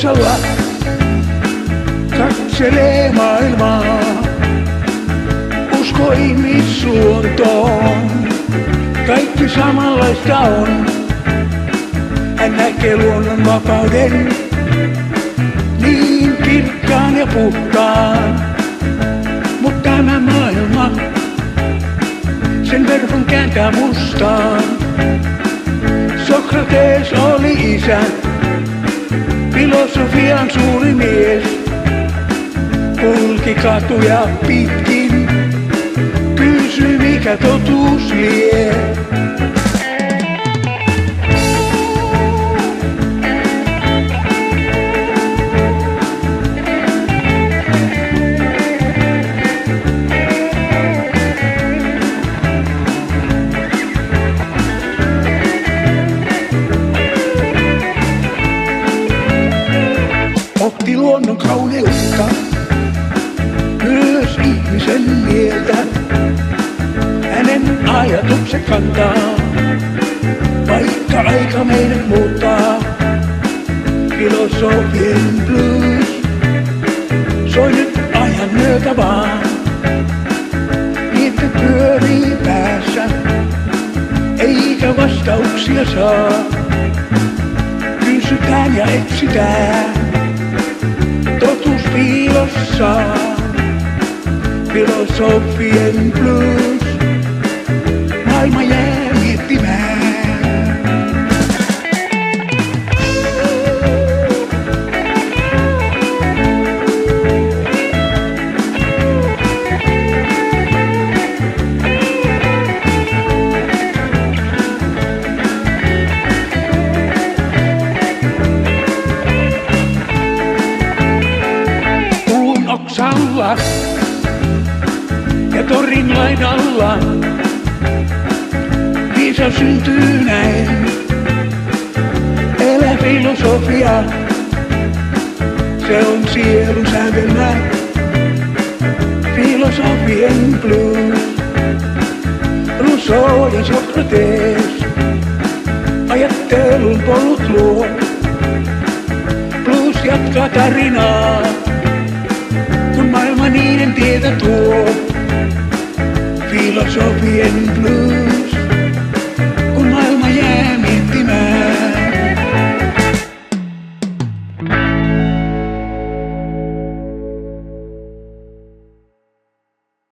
matkalla katselee maailmaa. Usko ihmisluontoon, kaikki samanlaista on. Hän näkee luonnon vapauden, niin kirkkaan ja puhtaan. Mut tämä maailma, sen verhon kääntää mustaan. Sokrates oli isä, filosofian suuri mies. Kulki katuja pitkin, kysyi mikä totuus lie. Pohti luonnon kauneutta, myös ihmisen mieltä. Hänen ajatukset kantaa, vaikka aika meidät muuttaa. Filosofien blues soi nyt ajan myötä vaan. Niitä pyörii päässä, eikä vastauksia saa. Kysytään ja etsitään, totuus piilossa. Filosofien blues, maailma jää miettimään. Puun oksalla ja torin laidalla viisaus syntyy näin. Elä filosofia, se on sielun sävelmä. Filosofien blues, Rousseau ja Sokrates, ajattelun polut luo. Blues jatkaa tarinaa, kun maailma niiden tietä tuo. Filosofien blues.